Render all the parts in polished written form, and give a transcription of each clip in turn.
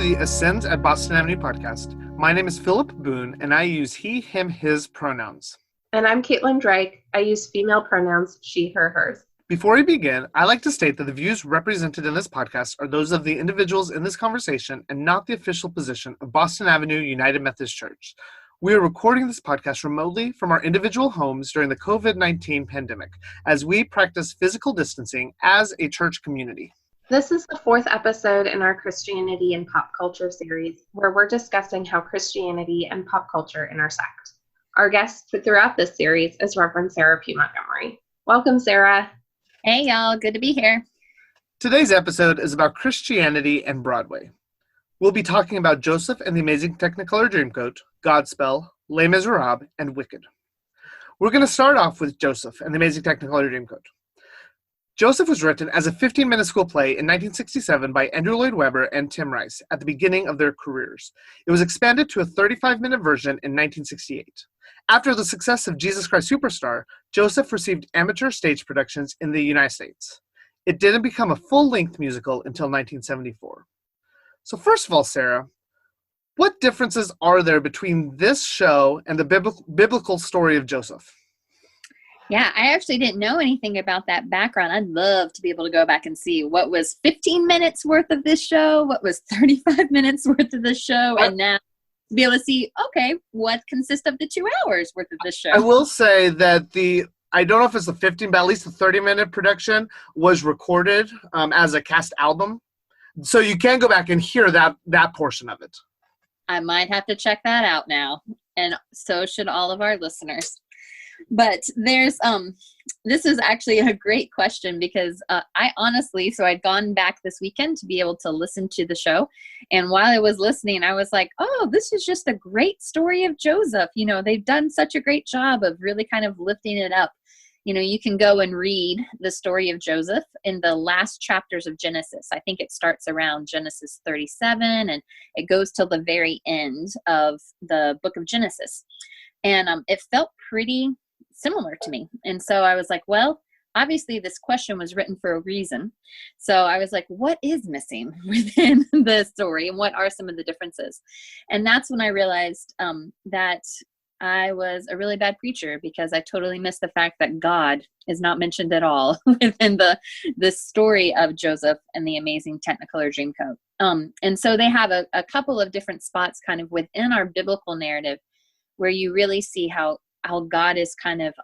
the Ascend at Boston Avenue podcast. My name is Philip Boone, and I use he, him, his pronouns. And I'm Caitlin Drake. I use female pronouns, she, her, hers. Before we begin, I like to state that the views represented in this podcast are those of the individuals in this conversation and not the official position of Boston Avenue United Methodist Church. We are recording this podcast remotely from our individual homes during the COVID-19 pandemic as we practice physical distancing as a church community. This is the fourth episode in our Christianity and Pop Culture series, where we're discussing how Christianity and pop culture intersect. Our guest throughout this series is Reverend Sara Pugh Montgomery. Welcome, Sarah. Hey, y'all. Good to be here. Today's episode is about Christianity and Broadway. We'll be talking about Joseph and the Amazing Technicolor Dreamcoat, Godspell, Les Miserables, and Wicked. We're going to start off with Joseph and the Amazing Technicolor Dreamcoat. Joseph was written as a 15-minute school play in 1967 by Andrew Lloyd Webber and Tim Rice at the beginning of their careers. It was expanded to a 35-minute version in 1968. After the success of Jesus Christ Superstar, Joseph received amateur stage productions in the United States. It didn't become a full-length musical until 1974. So first of all, Sarah, what differences are there between this show and the biblical story of Joseph? Yeah, I actually didn't know anything about that background. I'd love to be able to go back and see what was 15 minutes worth of this show, what was 35 minutes worth of this show, and now to be able to see, okay, what consists of the 2 hours worth of this show. I will say that I don't know if it's the 15, but at least the 30-minute production was recorded as a cast album. So you can go back and hear that portion of it. I might have to check that out now, and so should all of our listeners. But there's, this is actually a great question because I honestly, so I'd gone back this weekend to be able to listen to the show. And while I was listening, I was like, oh, this is just a great story of Joseph. You know, they've done such a great job of really kind of lifting it up. You know, you can go and read the story of Joseph in the last chapters of Genesis. I think it starts around Genesis 37 and it goes till the very end of the book of Genesis. And it felt pretty similar to me. And so I was like, well, obviously this question was written for a reason. So I was like, what is missing within the story and what are some of the differences? And that's when I realized that I was a really bad preacher because I totally missed the fact that God is not mentioned at all within the story of Joseph and the Amazing Technicolor Dreamcoat. And so they have a couple of different spots kind of within our biblical narrative where you really see how God is kind of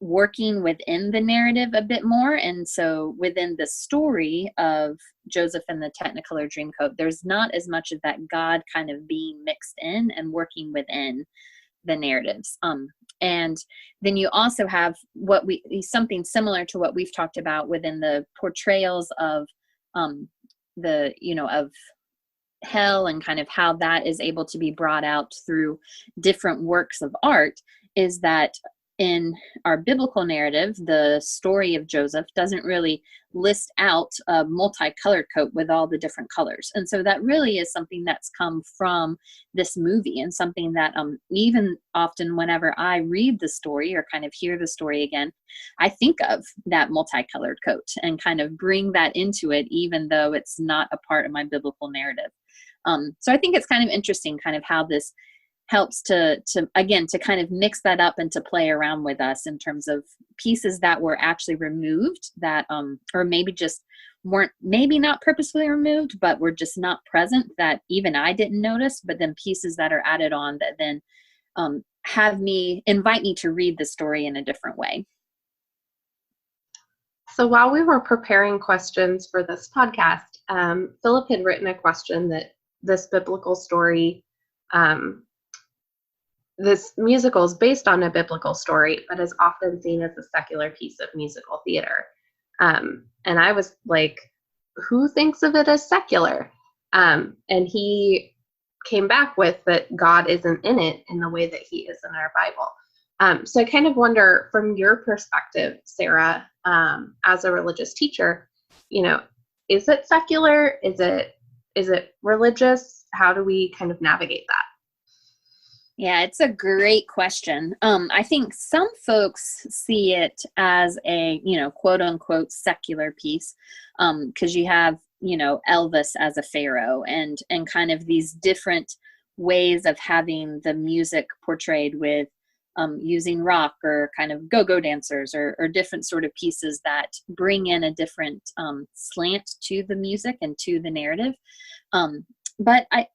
working within the narrative a bit more. And so within the story of Joseph and the Technicolor Dreamcoat, there's not as much of that God kind of being mixed in and working within the narratives. And then you also have something similar to what we've talked about within the portrayals of of hell and kind of how that is able to be brought out through different works of art, is that in our biblical narrative, the story of Joseph doesn't really list out a multicolored coat with all the different colors. And so that really is something that's come from this movie and something that even often whenever I read the story or kind of hear the story again, I think of that multicolored coat and kind of bring that into it, even though it's not a part of my biblical narrative. So I think it's kind of interesting kind of how this helps to kind of mix that up and to play around with us in terms of pieces that were actually removed that, or maybe just weren't, maybe not purposefully removed, but were just not present that even I didn't notice, but then pieces that are added on that then invite me to read the story in a different way. So while we were preparing questions for this podcast, Philip had written a question that this biblical story, this musical is based on a biblical story, but is often seen as a secular piece of musical theater. And I was like, who thinks of it as secular? And he came back with that God isn't in it in the way that he is in our Bible. So I kind of wonder, from your perspective, Sarah, as a religious teacher, is it secular? Is it religious? How do we kind of navigate that? Yeah, it's a great question. I think some folks see it as a, quote unquote secular piece, because you have Elvis as a pharaoh, and kind of these different ways of having the music portrayed with using rock or kind of go-go dancers or different sort of pieces that bring in a different slant to the music and to the narrative. But I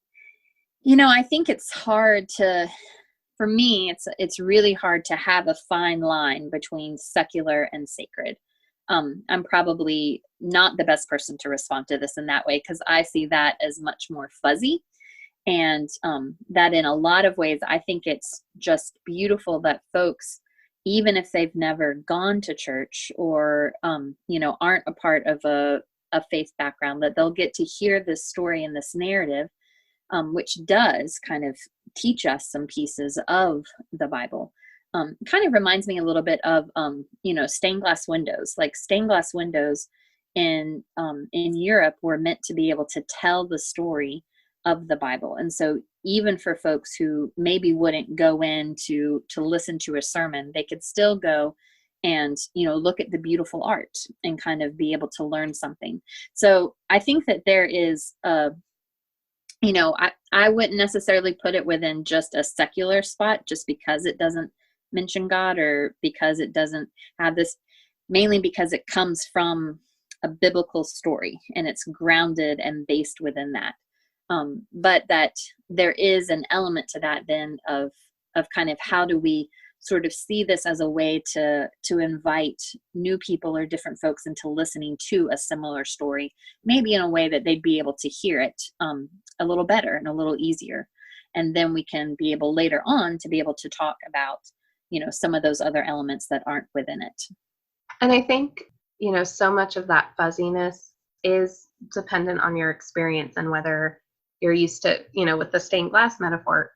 think it's hard for me, it's really hard to have a fine line between secular and sacred. I'm probably not the best person to respond to this in that way, because I see that as much more fuzzy. And that in a lot of ways, I think it's just beautiful that folks, even if they've never gone to church or, aren't a part of a faith background, that they'll get to hear this story and this narrative, which does kind of teach us some pieces of the Bible. Kind of reminds me a little bit of, stained glass windows. Like stained glass windows in Europe were meant to be able to tell the story of the Bible. And so even for folks who maybe wouldn't go in to listen to a sermon, they could still go and, look at the beautiful art and kind of be able to learn something. So I think that there is I wouldn't necessarily put it within just a secular spot just because it doesn't mention God, or because it doesn't have this, mainly because it comes from a biblical story and it's grounded and based within that. But that there is an element to that then of kind of how do we sort of see this as a way to invite new people or different folks into listening to a similar story, maybe in a way that they'd be able to hear it a little better and a little easier. And then we can be able later on to be able to talk about, some of those other elements that aren't within it. And I think, so much of that fuzziness is dependent on your experience and whether you're used to, with the stained glass metaphor,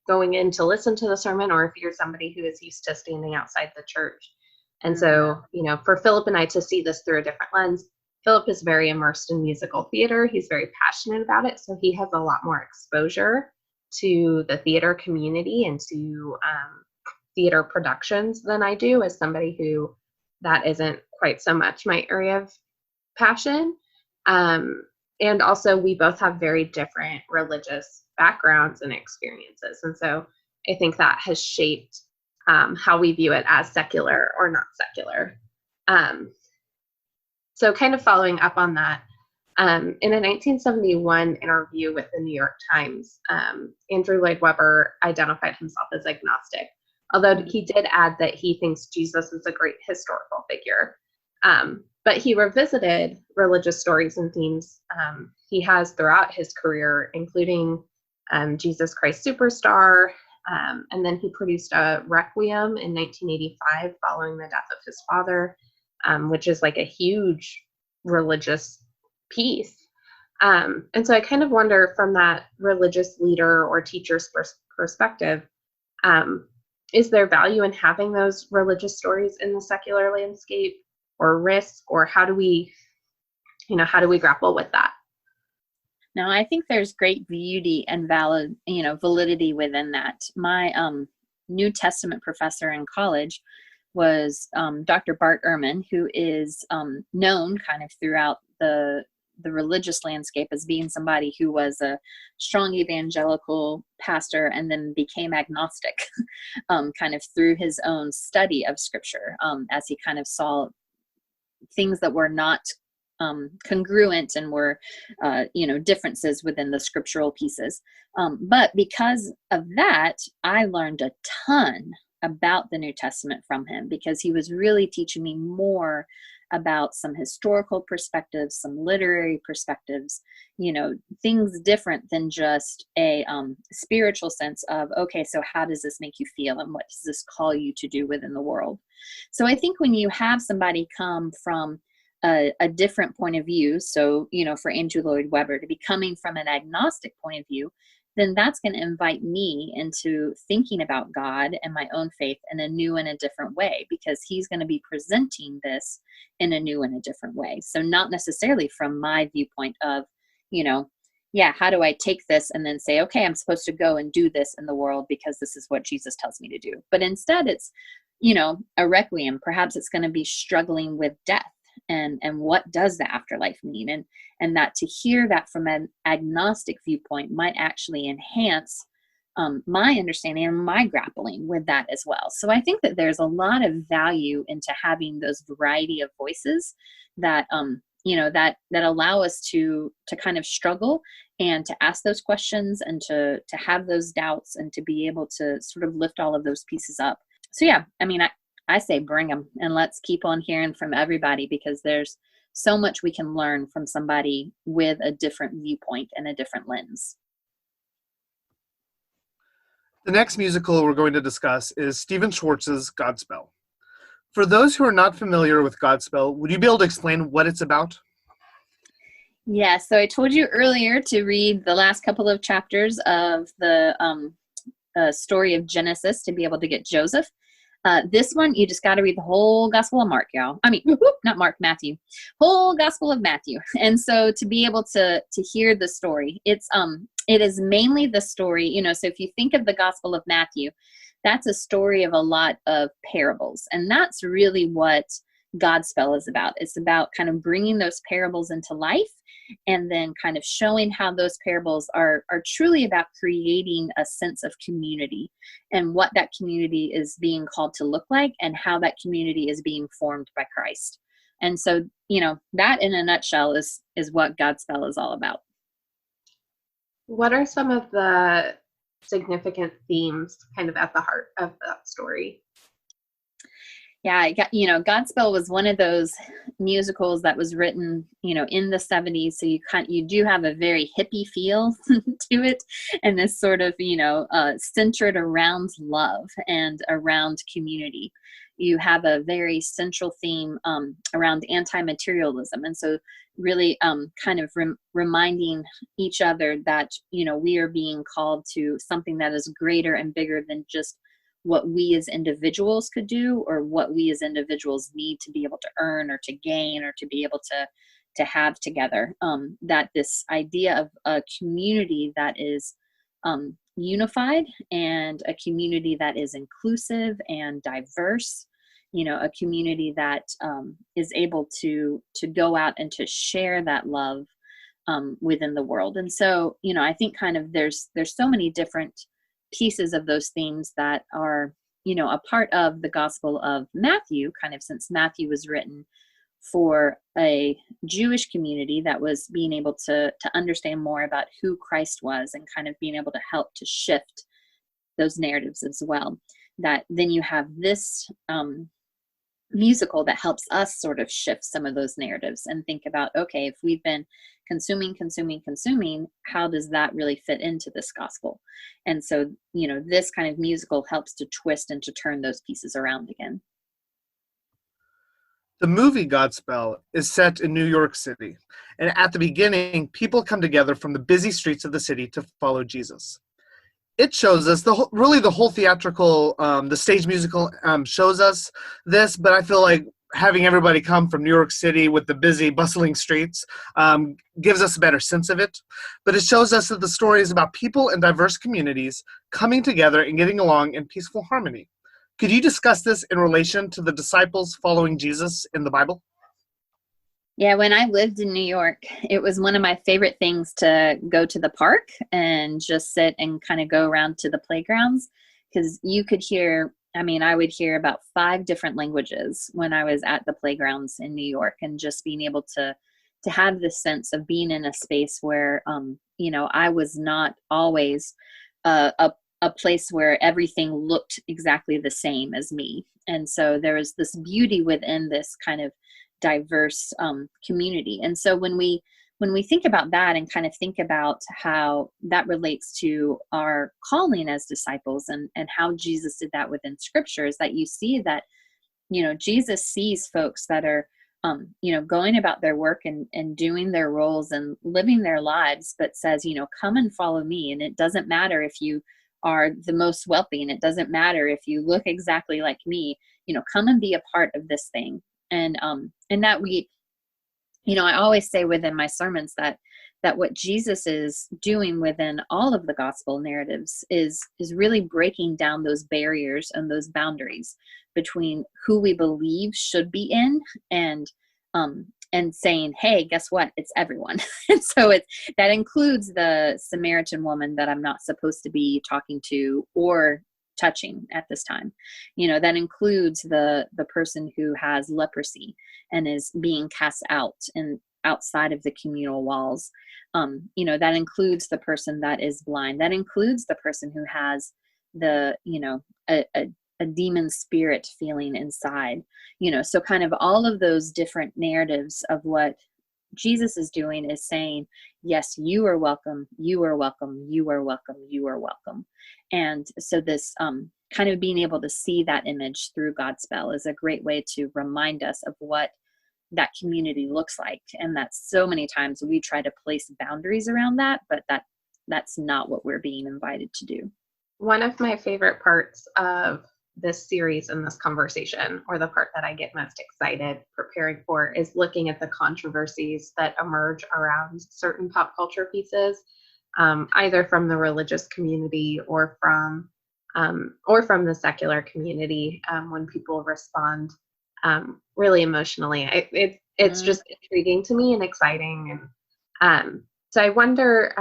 going in to listen to the sermon, or if you're somebody who is used to standing outside the church. And so, for Philip and I to see this through a different lens, Philip is very immersed in musical theater. He's very passionate about it. So he has a lot more exposure to the theater community and to theater productions than I do, as somebody who that isn't quite so much my area of passion. And also we both have very different religious backgrounds and experiences. And so I think that has shaped how we view it as secular or not secular. So kind of following up on that, in a 1971 interview with the New York Times, Andrew Lloyd Webber identified himself as agnostic, although he did add that he thinks Jesus is a great historical figure. But he revisited religious stories and themes he has throughout his career, including Jesus Christ Superstar. And then he produced a Requiem in 1985 following the death of his father, which is like a huge religious piece. And so I kind of wonder, from that religious leader or teacher's perspective, is there value in having those religious stories in the secular landscape, or risk, or how do we grapple with that? No, I think there's great beauty and validity within that. My New Testament professor in college was Dr. Bart Ehrman, who is known kind of throughout the religious landscape as being somebody who was a strong evangelical pastor and then became agnostic kind of through his own study of scripture, as he kind of saw things that were not congruent and were, differences within the scriptural pieces. But because of that, I learned a ton about the New Testament from him, because he was really teaching me more about some historical perspectives, some literary perspectives, things different than just a spiritual sense of, okay, so how does this make you feel and what does this call you to do within the world? So I think when you have somebody come from a different point of view, so, for Andrew Lloyd Webber to be coming from an agnostic point of view, then that's going to invite me into thinking about God and my own faith in a new and a different way, because he's going to be presenting this in a new and a different way. So not necessarily from my viewpoint of, how do I take this and then say, okay, I'm supposed to go and do this in the world because this is what Jesus tells me to do. But instead it's, a requiem. Perhaps it's going to be struggling with death and what does the afterlife mean, and that to hear that from an agnostic viewpoint might actually enhance my understanding and my grappling with that as well. So I think that there's a lot of value into having those variety of voices that that allow us to kind of struggle and to ask those questions and to have those doubts and to be able to sort of lift all of those pieces up. So yeah, I mean, I say bring them, and let's keep on hearing from everybody, because there's so much we can learn from somebody with a different viewpoint and a different lens. The next musical we're going to discuss is Stephen Schwartz's Godspell. For those who are not familiar with Godspell, would you be able to explain what it's about? Yeah, so I told you earlier to read the last couple of chapters of the story of Genesis to be able to get Joseph. This one, you just got to read the whole Gospel of Mark, y'all. I mean, not Mark, Matthew. Whole Gospel of Matthew. And so to be able to hear the story, it is mainly the story, so if you think of the Gospel of Matthew, that's a story of a lot of parables. And that's really what Godspell is about. It's about kind of bringing those parables into life and then kind of showing how those parables are truly about creating a sense of community and what that community is being called to look like and how that community is being formed by Christ. And so, that in a nutshell is what Godspell is all about. What are some of the significant themes kind of at the heart of that story? Yeah, Godspell was one of those musicals that was written, in the 70s. So you do have a very hippie feel to it, and this sort of, centered around love and around community. You have a very central theme around anti-materialism, and so really kind of reminding each other that we are being called to something that is greater and bigger than just what we as individuals could do or what we as individuals need to be able to earn or to gain or to be able to have together. That this idea of a community that is unified and a community that is inclusive and diverse, a community that is able to go out and to share that love within the world. And so, I think kind of there's so many different pieces of those themes that are, a part of the Gospel of Matthew, kind of since Matthew was written for a Jewish community that was being able to understand more about who Christ was and kind of being able to help to shift those narratives as well. That then you have this musical that helps us sort of shift some of those narratives and think about, okay, if we've been consuming, how does that really fit into this gospel? And so, this kind of musical helps to twist and to turn those pieces around again. The movie Godspell is set in New York City, and at the beginning, people come together from the busy streets of the city to follow Jesus. It shows us the whole theatrical, the stage musical shows us this, but I feel like having everybody come from New York City with the busy, bustling streets gives us a better sense of it. But it shows us that the story is about people in diverse communities coming together and getting along in peaceful harmony. Could you discuss this in relation to the disciples following Jesus in the Bible? Yeah, when I lived in New York, it was one of my favorite things to go to the park and just sit and kind of go around to the playgrounds, because you could hear, I would hear about 5 different languages when I was at the playgrounds in New York, and just being able to have this sense of being in a space where, I was not always a place where everything looked exactly the same as me. And so there was this beauty within this kind of diverse community. And so when we think about that and kind of think about how that relates to our calling as disciples and how Jesus did that within scripture, is that you see that, Jesus sees folks that are, going about their work and doing their roles and living their lives, but says, come and follow me. And it doesn't matter if you are the most wealthy, and it doesn't matter if you look exactly like me, come and be a part of this thing. And that we, I always say within my sermons that what Jesus is doing within all of the gospel narratives is really breaking down those barriers and those boundaries between who we believe should be in and and saying, hey, guess what? It's everyone. And so that includes the Samaritan woman that I'm not supposed to be talking to or touching at this time. That includes the person who has leprosy and is being cast out and outside of the communal walls. That includes the person that is blind. That includes the person who has a demon spirit feeling inside. So kind of all of those different narratives of what Jesus is doing is saying, yes, you are welcome, you are welcome, you are welcome, you are welcome. And so this kind of being able to see that image through Godspell is a great way to remind us of what that community looks like. And that's so many times we try to place boundaries around that, but that's not what we're being invited to do. One of my favorite parts of this series and this conversation, or the part that I get most excited preparing for, is looking at the controversies that emerge around certain pop culture pieces, either from the religious community or from the secular community, when people respond really emotionally. It's just intriguing to me and exciting. And so I wonder,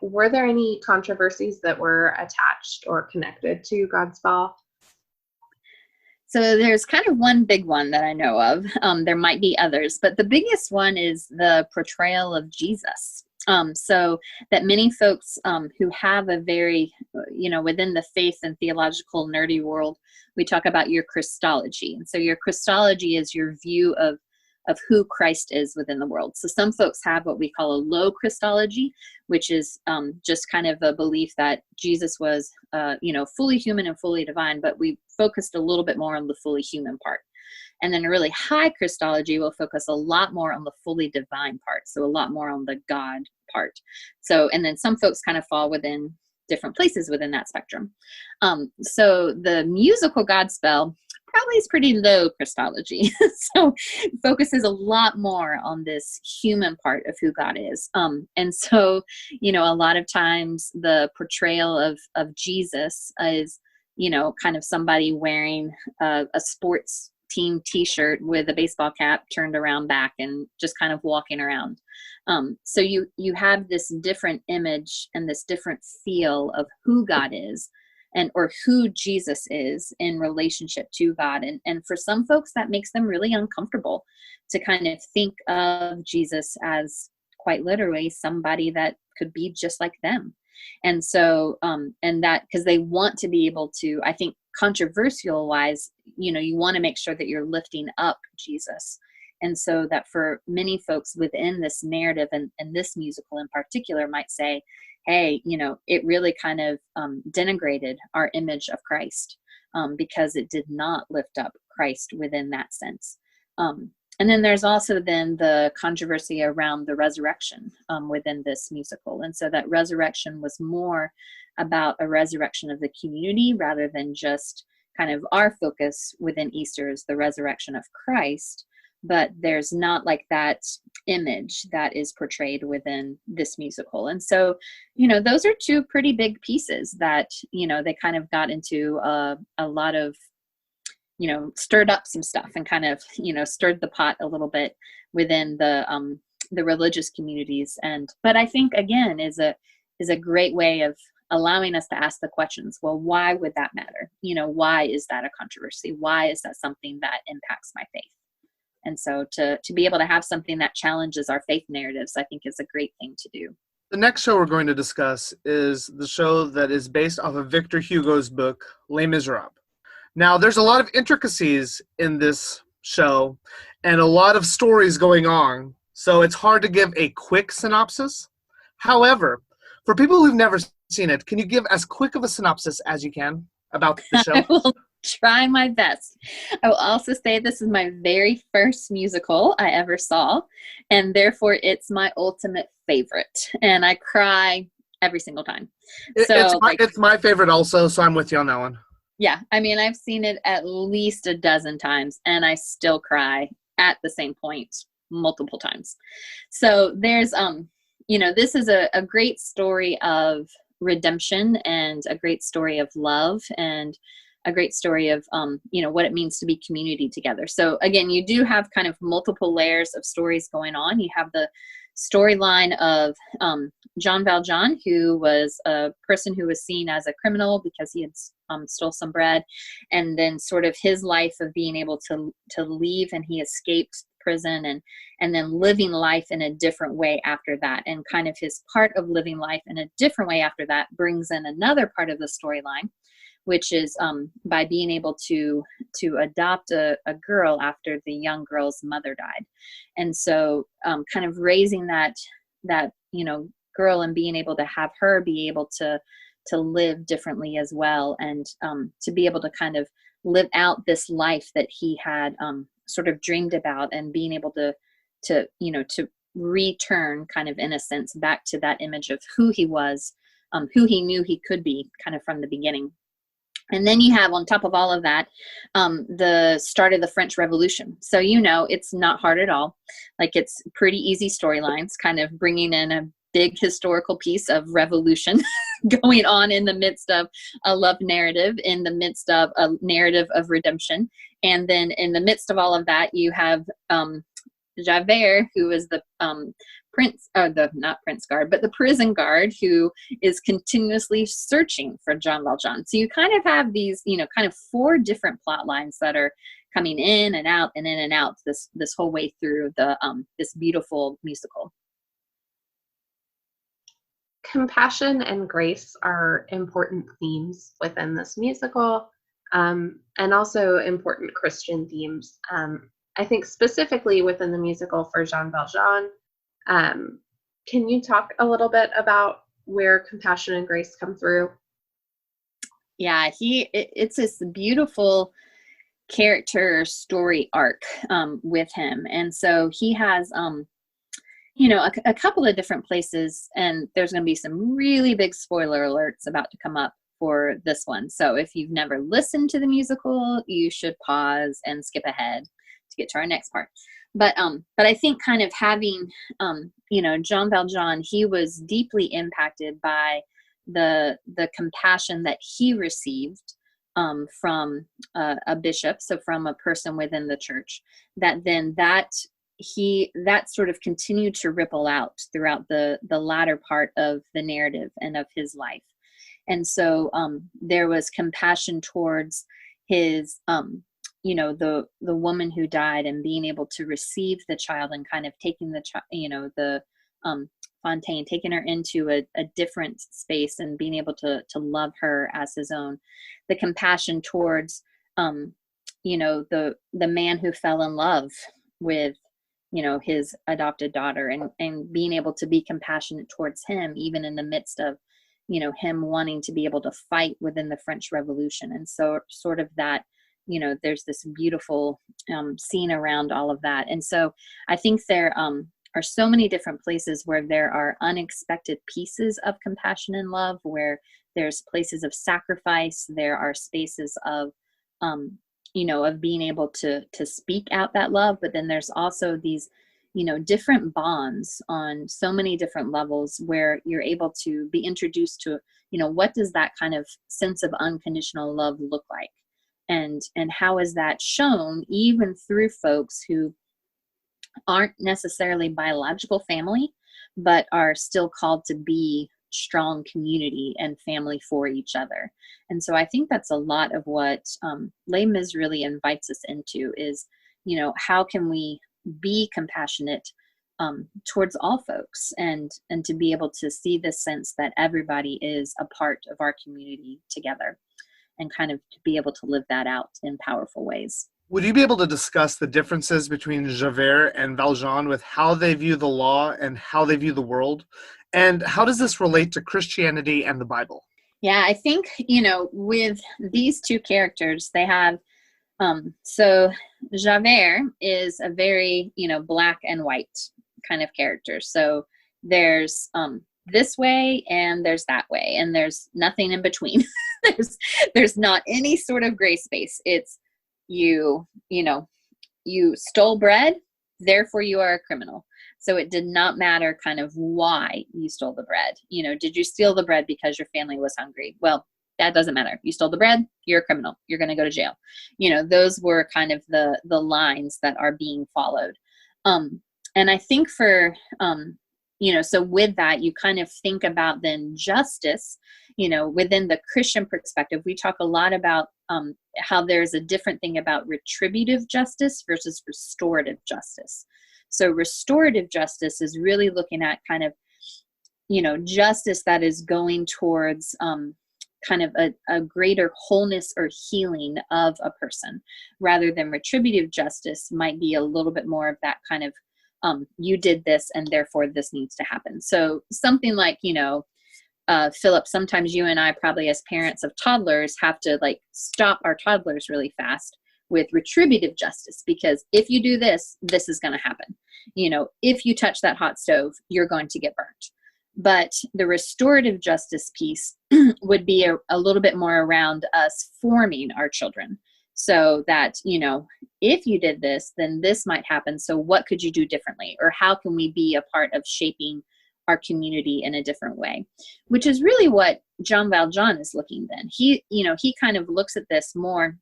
were there any controversies that were attached or connected to Godspell? So there's kind of one big one that I know of. There might be others, but the biggest one is the portrayal of Jesus. So that many folks who have a very, within the faith and theological nerdy world, we talk about your Christology. And so your Christology is your view of who Christ is within the world. So some folks have what we call a low Christology, which is just kind of a belief that Jesus was, fully human and fully divine, but we focused a little bit more on the fully human part. And then a really high Christology will focus a lot more on the fully divine part. So a lot more on the God part. So, and then some folks kind of fall within different places within that spectrum. So the musical Godspell probably is pretty low Christology. So focuses a lot more on this human part of who God is. And so, a lot of times the portrayal of Jesus is, kind of somebody wearing a sports team t-shirt with a baseball cap turned around back and just kind of walking around. So you have this different image and this different feel of who God is or who Jesus is in relationship to God. And for some folks, that makes them really uncomfortable to kind of think of Jesus as quite literally somebody that could be just like them. And so, and that, because they want to be able to, I think controversial wise, you want to make sure that you're lifting up Jesus. And so that for many folks within this narrative and this musical in particular might say, hey, it really kind of denigrated our image of Christ because it did not lift up Christ within that sense. And then there's also then the controversy around the resurrection within this musical. And so that resurrection was more about a resurrection of the community rather than just kind of our focus within Easter is the resurrection of Christ. But there's not like that image that is portrayed within this musical. And so, those are two pretty big pieces that, they kind of got into a lot of, stirred up some stuff and kind of, stirred the pot a little bit within the religious communities. But I think again is a great way of allowing us to ask the questions. Well, why would that matter? Why is that a controversy? Why is that something that impacts my faith? And so to be able to have something that challenges our faith narratives, I think is a great thing to do. The next show we're going to discuss is the show that is based off of Victor Hugo's book, Les Miserables. Now, there's a lot of intricacies in this show and a lot of stories going on, so it's hard to give a quick synopsis. However, for people who've never seen it, can you give as quick of a synopsis as you can about the show? I will try my best. I will also say this is my very first musical I ever saw, and therefore it's my ultimate favorite, and I cry every single time. It's my favorite also, so I'm with you on that one. Yeah, I mean, I've seen it at least a dozen times, and I still cry at the same point multiple times. So there's, this is a great story of redemption and a great story of love and a great story of, what it means to be community together. So again, you do have kind of multiple layers of stories going on. You have the storyline of Jean Valjean, who was a person who was seen as a criminal because he had stole some bread, and then sort of his life of being able to leave, and he escaped prison, and then living life in a different way after that, and kind of his part of living life in a different way after that brings in another part of the storyline, which is by being able to adopt a girl after the young girl's mother died. And so kind of raising that girl and being able to have her be able to live differently as well, and to be able to kind of live out this life that he had sort of dreamed about, and being able to return kind of in a sense back to that image of who he was, who he knew he could be kind of from the beginning. And then you have on top of all of that, the start of the French Revolution. So, it's not hard at all. Like, it's pretty easy storylines, kind of bringing in a big historical piece of revolution going on in the midst of a love narrative, in the midst of a narrative of redemption. And then in the midst of all of that, you have Javert, who is the not prince guard, but the prison guard, who is continuously searching for Jean Valjean. So you kind of have these, kind of 4 different plot lines that are coming in and out and in and out this whole way through the this beautiful musical. Compassion and grace are important themes within this musical, and also important Christian themes. I think specifically within the musical for Jean Valjean, can you talk a little bit about where compassion and grace come through? Yeah, it's this beautiful character story arc with him. And so he has, a couple of different places, and there's going to be some really big spoiler alerts about to come up for this one. So if you've never listened to the musical, you should pause and skip ahead to get to our next part. But I think kind of having, Jean Valjean, he was deeply impacted by the compassion that he received from a bishop, so from a person within the church, that sort of continued to ripple out throughout the latter part of the narrative and of his life. And so there was compassion towards his, the woman who died, and being able to receive the child, and kind of taking the Fontaine, taking her into a different space, and being able to love her as his own. The compassion towards, the man who fell in love with, his adopted daughter, and being able to be compassionate towards him, even in the midst of, him wanting to be able to fight within the French Revolution. And so sort of that, there's this beautiful scene around all of that. And so I think there are so many different places where there are unexpected pieces of compassion and love, where there's places of sacrifice, there are spaces of, of being able to speak out that love. But then there's also these, different bonds on so many different levels, where you're able to be introduced to, what does that kind of sense of unconditional love look like? And how is that shown even through folks who aren't necessarily biological family, but are still called to be strong community and family for each other. And so I think that's a lot of what Les Mis really invites us into is, how can we be compassionate towards all folks, and to be able to see this sense that everybody is a part of our community together, and kind of to be able to live that out in powerful ways. Would you be able to discuss the differences between Javert and Valjean with how they view the law and how they view the world? And how does this relate to Christianity and the Bible? Yeah, I think, with these two characters, they have, so Javert is a very, black and white kind of character. So there's this way and there's that way, and there's nothing in between. there's not any sort of gray space. It's you stole bread, therefore you are a criminal. So it did not matter kind of why you stole the bread. Did you steal the bread because your family was hungry? Well, that doesn't matter. You stole the bread, you're a criminal. You're going to go to jail. Those were kind of the lines that are being followed. And I think for, so with that, you kind of think about then justice, within the Christian perspective. We talk a lot about how there's a different thing about retributive justice versus restorative justice. So restorative justice is really looking at kind of, justice that is going towards kind of a greater wholeness or healing of a person, rather than retributive justice might be a little bit more of that kind of, you did this and therefore this needs to happen. So something like, Philip, sometimes you and I probably as parents of toddlers have to like stop our toddlers really fast with retributive justice, because if you do this, this is going to happen. If you touch that hot stove, you're going to get burnt. But the restorative justice piece would be a little bit more around us forming our children, so that, if you did this, then this might happen. So what could you do differently? Or how can we be a part of shaping our community in a different way? Which is really what John Valjean is looking then. He kind of looks at this more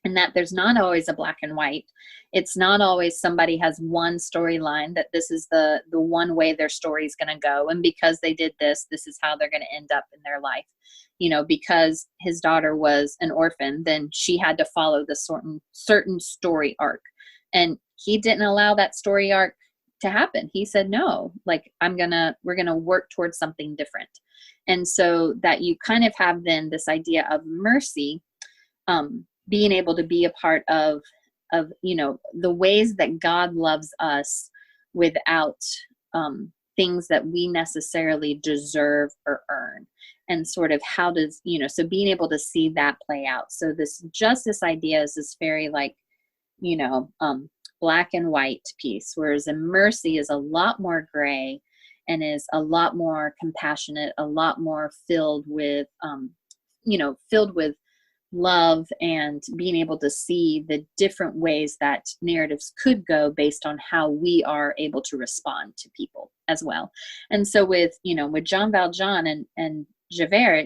in that there's not always a black and white. It's not always somebody has one storyline that this is the one way their story is going to go. And because they did this, this is how they're going to end up in their life. Because his daughter was an orphan, then she had to follow the certain story arc. And he didn't allow that story arc to happen. He said, no, like we're going to work towards something different. And so that you kind of have then this idea of mercy, being able to be a part of the ways that God loves us without things that we necessarily deserve or earn. And sort of how does, so being able to see that play out. So this justice idea is this very like, black and white piece, whereas a mercy is a lot more gray and is a lot more compassionate, a lot more filled with love, and being able to see the different ways that narratives could go based on how we are able to respond to people as well. And so with Jean Valjean and Javert,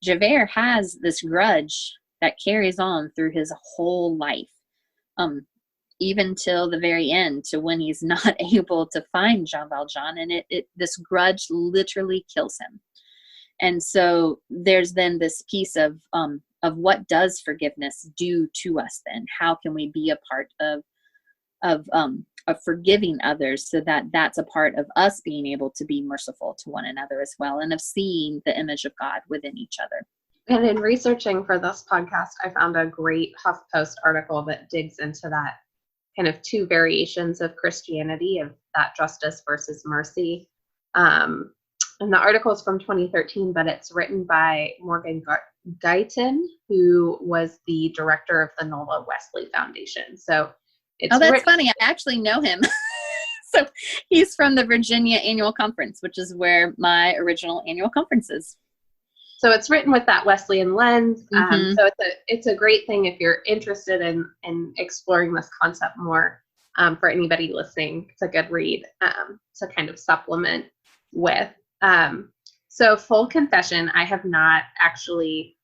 Javert has this grudge that carries on through his whole life, even till the very end, to when he's not able to find Jean Valjean, and this grudge literally kills him. And so there's then this piece of what does forgiveness do to us then? How can we be a part of forgiving others, so that that's a part of us being able to be merciful to one another as well, and of seeing the image of God within each other. And in researching for this podcast, I found a great HuffPost article that digs into that kind of two variations of Christianity, of that justice versus mercy. And the article is from 2013, but it's written by Morgan Guyton, who was the director of the Nola Wesley Foundation. So it's funny. I actually know him. So he's from the Virginia Annual Conference, which is where my original annual conference is. So it's written with that Wesleyan lens. So it's a great thing if you're interested in exploring this concept more. For anybody listening, it's a good read to kind of supplement with. So full confession, I have not actually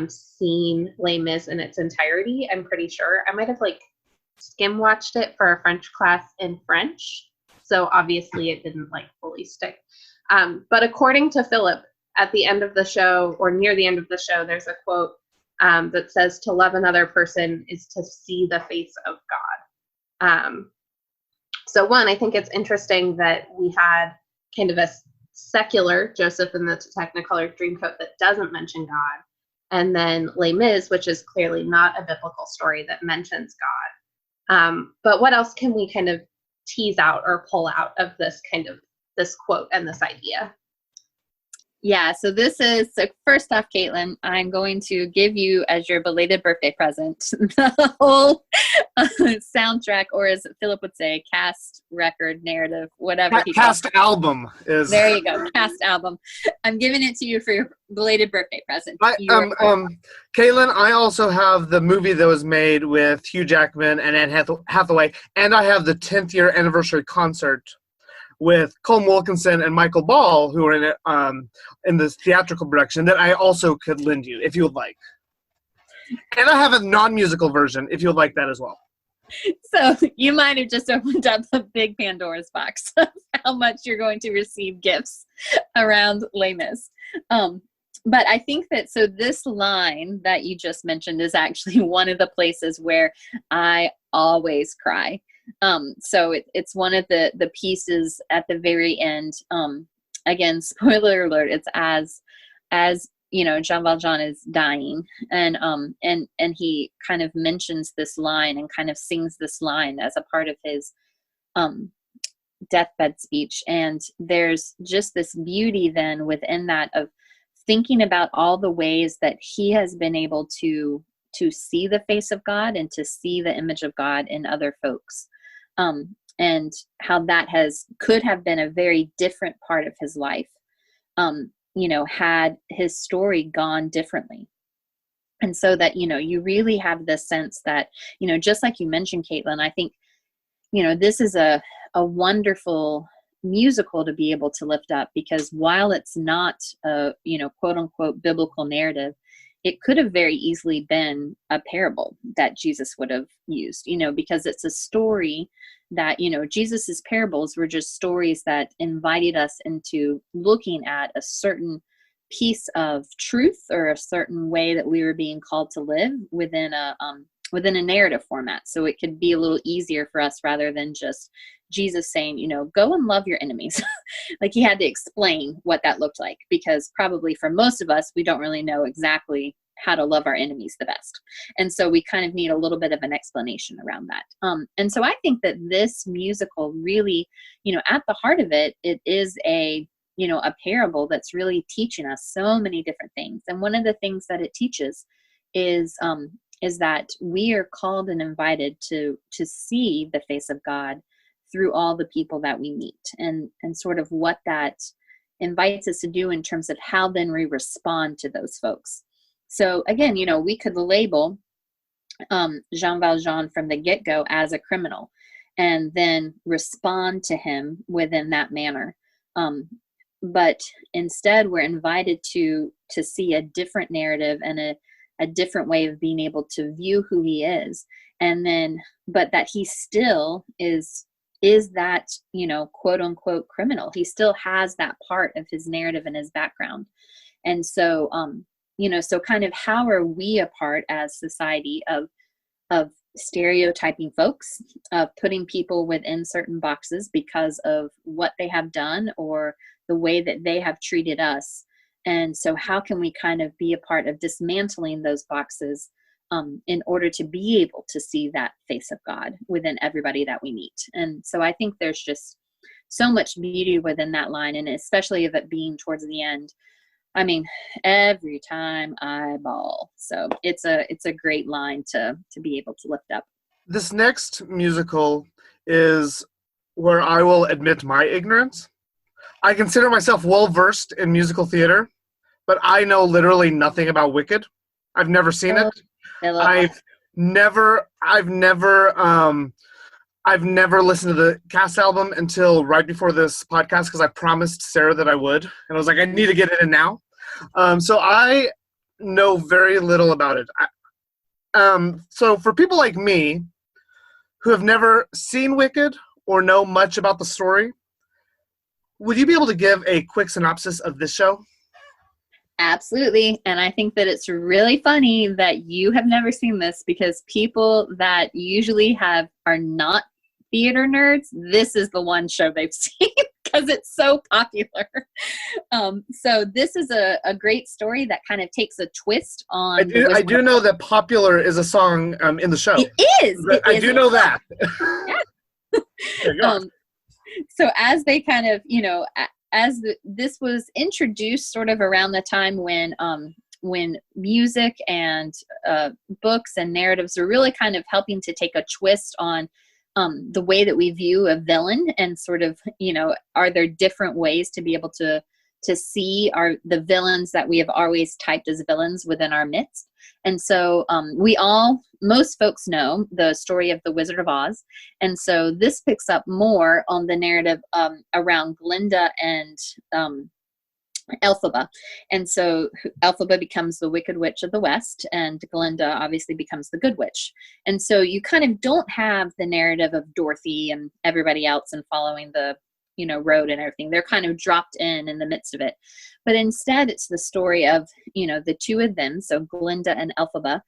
seen Les Mis in its entirety. I'm pretty sure I might have skim watched it for a French class in French. So obviously it didn't fully stick. But according to Philip, at the end of the show, or near the end of the show, there's a quote that says, "To love another person is to see the face of God." So one, I think it's interesting that we had kind of a secular Joseph in the Technicolor Dreamcoat that doesn't mention God, and then Les Mis, which is clearly not a biblical story that mentions God. But what else can we kind of tease out or pull out of this quote and this idea? Yeah, so first off, Caitlin, I'm going to give you as your belated birthday present the whole soundtrack, or as Philip would say, cast, record, narrative, whatever. Cast album is. There you go, cast album. I'm giving it to you for your belated birthday present. Caitlin, I also have the movie that was made with Hugh Jackman and Anne Hathaway, and I have the 10th year anniversary concert with Colm Wilkinson and Michael Ball, who are in it in this theatrical production, that I also could lend you if you would like. And I have a non-musical version if you would like that as well. So you might have just opened up a big Pandora's box of how much you're going to receive gifts around Les Mis. But I think that, so this line that you just mentioned is actually one of the places where I always cry. So it's one of the pieces at the very end. Again, spoiler alert, it's as Jean Valjean is dying, and he kind of mentions this line and kind of sings this line as a part of his deathbed speech. And there's just this beauty then within that of thinking about all the ways that he has been able to see the face of God and to see the image of God in other folks, and how that could have been a very different part of his life, had his story gone differently. And so that, you really have this sense that, just like you mentioned, Caitlin, I think, this is a wonderful musical to be able to lift up, because while it's not a, quote unquote biblical narrative, it could have very easily been a parable that Jesus would have used, because it's a story that, Jesus's parables were just stories that invited us into looking at a certain piece of truth or a certain way that we were being called to live within a narrative format. So it could be a little easier for us rather than just Jesus saying, go and love your enemies. Like he had to explain what that looked like, because probably for most of us, we don't really know exactly how to love our enemies the best. And so we kind of need a little bit of an explanation around that. And so I think that this musical really, at the heart of it, it is a parable that's really teaching us so many different things. And one of the things that it teaches is that we are called and invited to see the face of God through all the people that we meet, and sort of what that invites us to do in terms of how then we respond to those folks. So again, we could label Jean Valjean from the get-go as a criminal and then respond to him within that manner. But instead, we're invited to see a different narrative and a different way of being able to view who he is. And then, but that he still is that, quote unquote criminal. He still has that part of his narrative and his background. And so, so kind of how are we a part as society of stereotyping folks, of putting people within certain boxes because of what they have done or the way that they have treated us. And so how can we kind of be a part of dismantling those boxes in order to be able to see that face of God within everybody that we meet? And so I think there's just so much beauty within that line, and especially of it being towards the end. I mean, every time I bawl. So it's a great line to be able to lift up. This next musical is where I will admit my ignorance. I consider myself well-versed in musical theater, but I know literally nothing about Wicked. I've never seen it. I've never listened to the cast album until right before this podcast, because I promised Sarah that I would. And I was like, I need to get it in now. So I know very little about it. So for people like me who have never seen Wicked or know much about the story, would you be able to give a quick synopsis of this show? Absolutely. And I think that it's really funny that you have never seen this, because people that usually are not theater nerds, this is the one show they've seen because it's so popular. So this is a great story that kind of takes a twist on. I do know that Popular is a song in the show. It is. I do know that. Yeah. So as they kind of, this was introduced sort of around the time when music and books and narratives are really kind of helping to take a twist on the way that we view a villain, and sort of, are there different ways to be able to to see the villains that we have always typed as villains within our midst. And so most folks know the story of the Wizard of Oz. And so this picks up more on the narrative around Glinda and Elphaba. And so Elphaba becomes the Wicked Witch of the West, and Glinda obviously becomes the Good Witch. And so you kind of don't have the narrative of Dorothy and everybody else and following the road and everything. They're kind of dropped in the midst of it. But instead, it's the story of, the two of them, so Glinda and Elphaba,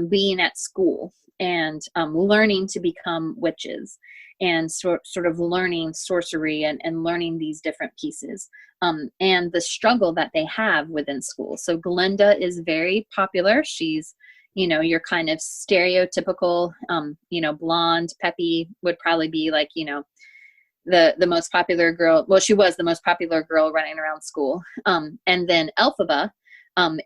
being at school and learning to become witches and sort of learning sorcery and learning these different pieces and the struggle that they have within school. So Glinda is very popular. She's, your kind of stereotypical, blonde, peppy, would probably be like, the most popular girl. Well, she was the most popular girl running around school. And then Elphaba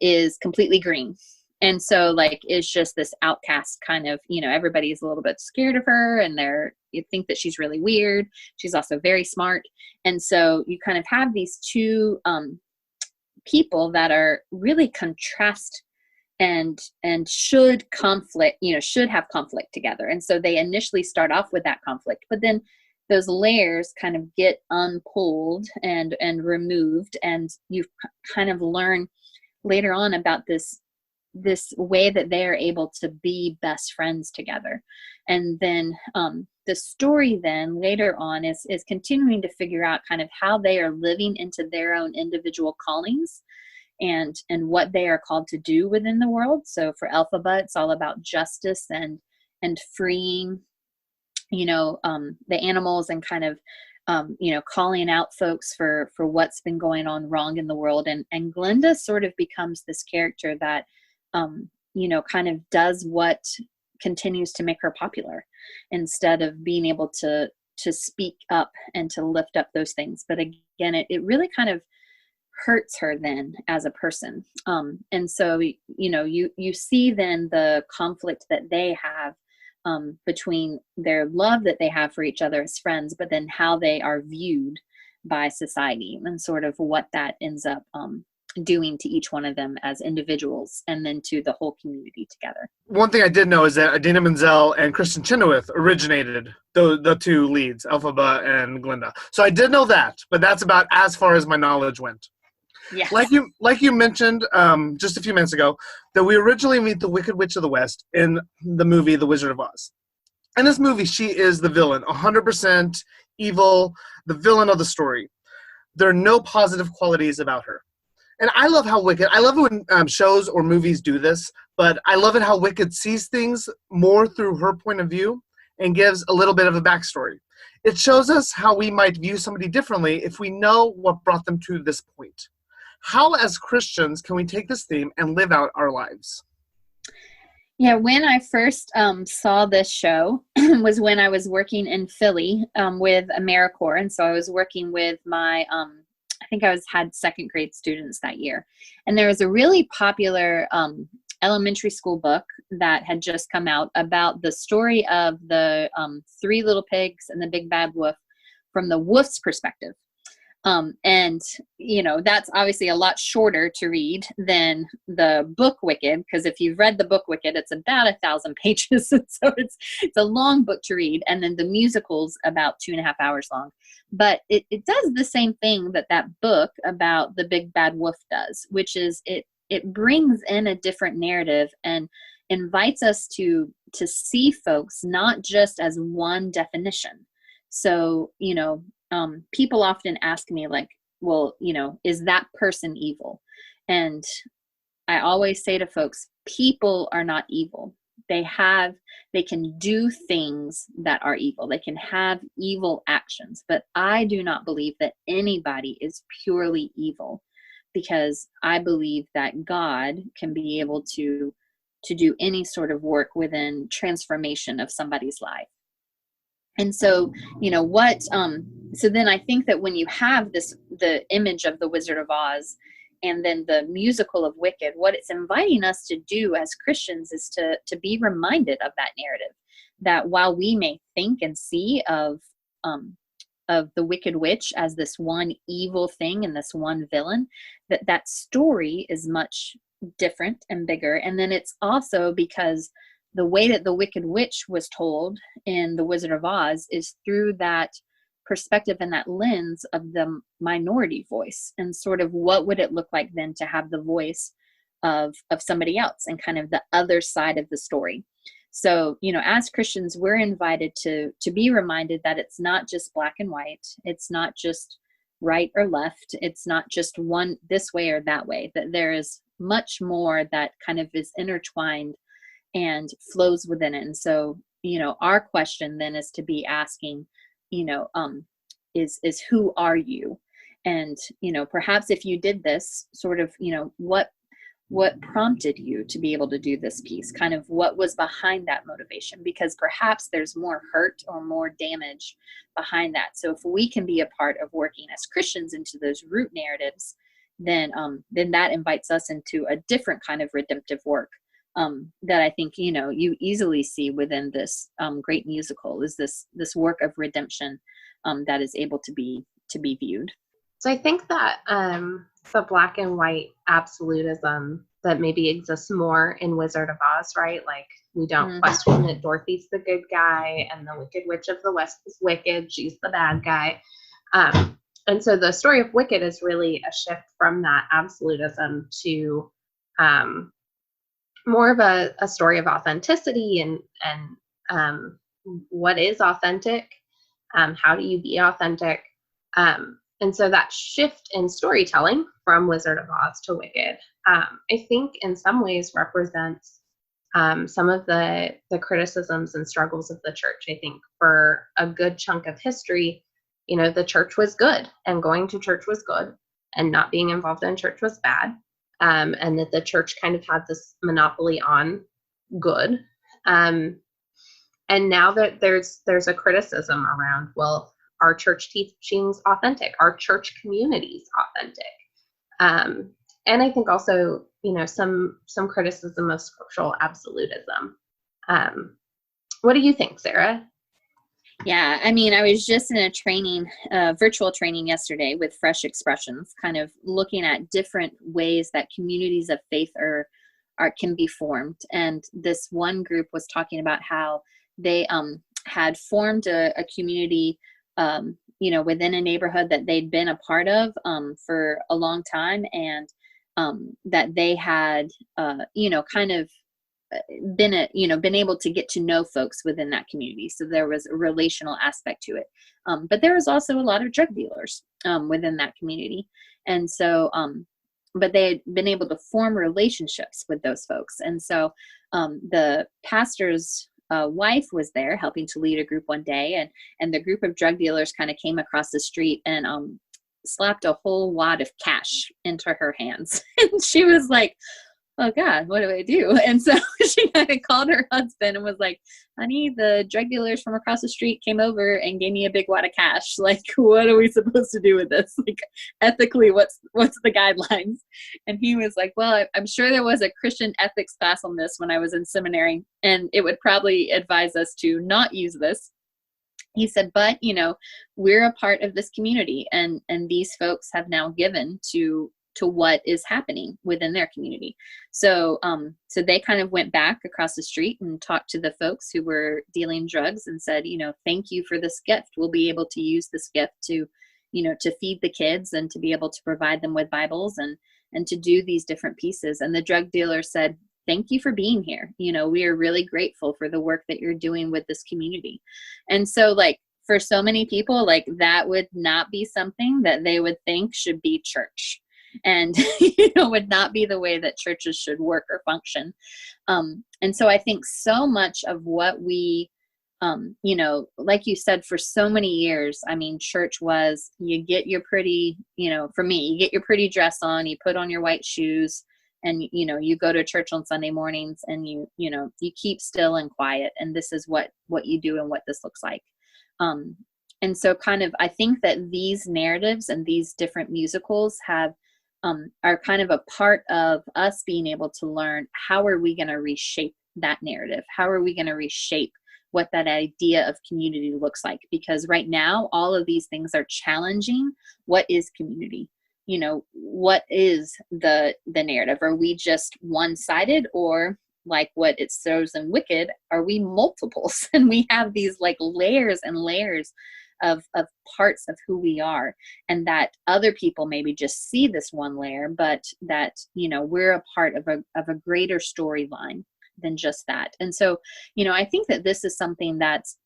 is completely green. And so it's just this outcast kind of, everybody's a little bit scared of her and you think that she's really weird. She's also very smart. And so you kind of have these two people that are really contrast and should have conflict together. And so they initially start off with that conflict, but then those layers kind of get unpulled and removed. And you kind of learn later on about this way that they are able to be best friends together. And then the story then later on is continuing to figure out kind of how they are living into their own individual callings and what they are called to do within the world. So for Elphaba, it's all about justice and freeing, the animals and kind of, calling out folks for what's been going on wrong in the world. And Glinda sort of becomes this character that, kind of does what continues to make her popular instead of being able to speak up and to lift up those things. But again, it really kind of hurts her then as a person. And so, you see then the conflict that they have between their love that they have for each other as friends, but then how they are viewed by society and sort of what that ends up doing to each one of them as individuals and then to the whole community together. One thing I did know is that Idina Menzel and Kristen Chenoweth originated the two leads, Elphaba and Glinda. So I did know that, but that's about as far as my knowledge went. Yes. Like you mentioned just a few minutes ago, that we originally meet the Wicked Witch of the West in the movie The Wizard of Oz. In this movie, she is the villain, 100% evil, the villain of the story. There are no positive qualities about her. And I love how Wicked, I love it when shows or movies do this, but I love it how Wicked sees things more through her point of view and gives a little bit of a backstory. It shows us how we might view somebody differently if we know what brought them to this point. How, as Christians, can we take this theme and live out our lives? Yeah, when I first saw this show was when I was working in Philly with AmeriCorps. And so I was working with my I think I had second grade students that year. And there was a really popular elementary school book that had just come out about the story of the three little pigs and the big bad wolf from the wolf's perspective. And, that's obviously a lot shorter to read than the book Wicked, because if you've read the book Wicked, it's about 1,000 pages. So it's a long book to read. And then the musical's about 2.5 hours long. But it does the same thing that book about the big bad wolf does, which is it brings in a different narrative and invites us to see folks not just as one definition. So, people often ask me well, is that person evil? And I always say to folks, people are not evil. They can do things that are evil. They can have evil actions, but I do not believe that anybody is purely evil, because I believe that God can be able to do any sort of work within transformation of somebody's life. And so, so then I think that when you have the image of the Wizard of Oz and then the musical of Wicked, what it's inviting us to do as Christians is to be reminded of that narrative, that while we may think and see of the Wicked Witch as this one evil thing and this one villain, that story is much different and bigger. And then it's also because the way that the Wicked Witch was told in The Wizard of Oz is through that perspective and that lens of the minority voice, and sort of what would it look like then to have the voice of somebody else and kind of the other side of the story. So, as Christians, we're invited to be reminded that it's not just black and white. It's not just right or left. It's not just one this way or that way, that there is much more that kind of is intertwined and flows within it. And so, our question then is to be asking, is who are you? And, perhaps if you did this sort of, what prompted you to be able to do this piece, kind of what was behind that motivation, because perhaps there's more hurt or more damage behind that. So if we can be a part of working as Christians into those root narratives, then that invites us into a different kind of redemptive work that I think, you easily see within this great musical, is this work of redemption that is able to be viewed. So I think that the black and white absolutism that maybe exists more in Wizard of Oz, right? Like, we don't question that Dorothy's the good guy and the Wicked Witch of the West is wicked. She's the bad guy. And so the story of Wicked is really a shift from that absolutism to more of a story of authenticity and what is authentic. How do you be authentic? And so that shift in storytelling from Wizard of Oz to Wicked, I think in some ways represents some of the criticisms and struggles of the church. I think for a good chunk of history, the church was good, and going to church was good, and not being involved in church was bad. And that the church kind of had this monopoly on good. And now that there's a criticism around, well, our church teaching's authentic, our church community's authentic. And I think also, some criticism of scriptural absolutism. What do you think, Sarah? Yeah, I mean, I was just in a training, virtual training yesterday with Fresh Expressions, kind of looking at different ways that communities of faith can be formed. And this one group was talking about how they had formed a community within a neighborhood that they'd been a part of for a long time, and that they had kind of been able to get to know folks within that community. So there was a relational aspect to it, but there was also a lot of drug dealers within that community, and so but they had been able to form relationships with those folks. And so the pastor's wife was there helping to lead a group one day, and the group of drug dealers kind of came across the street and slapped a whole wad of cash into her hands. And she was like, oh God, what do I do? And so she kind of called her husband and was like, honey, the drug dealers from across the street came over and gave me a big wad of cash. Like, what are we supposed to do with this? Like, ethically, what's the guidelines? And he was like, well, I'm sure there was a Christian ethics class on this when I was in seminary, and it would probably advise us to not use this. He said, but, we're a part of this community, and these folks have now given to what is happening within their community. So so they kind of went back across the street and talked to the folks who were dealing drugs and said, thank you for this gift. We'll be able to use this gift to feed the kids and to be able to provide them with Bibles and to do these different pieces. And the drug dealer said, thank you for being here. We are really grateful for the work that you're doing with this community. And so, like, for so many people, like, that would not be something that they would think should be church. And would not be the way that churches should work or function. And so I think so much of what we like you said, for so many years, I mean, church was, you get your pretty, for me, you get your pretty dress on, you put on your white shoes, and you go to church on Sunday mornings, and you keep still and quiet, and this is what you do and what this looks like. And so kind of, I think that these narratives and these different musicals are kind of a part of us being able to learn, how are we going to reshape that narrative? How are we going to reshape what that idea of community looks like. Because right now, all of these things are challenging. What is community? What is the narrative? Are we just one-sided, or like what it shows in Wicked, are we multiples? And we have these like layers and layers of parts of who we are, and that other people maybe just see this one layer, but that, we're a part of a greater storyline than just that. And so, I think that this is something that's,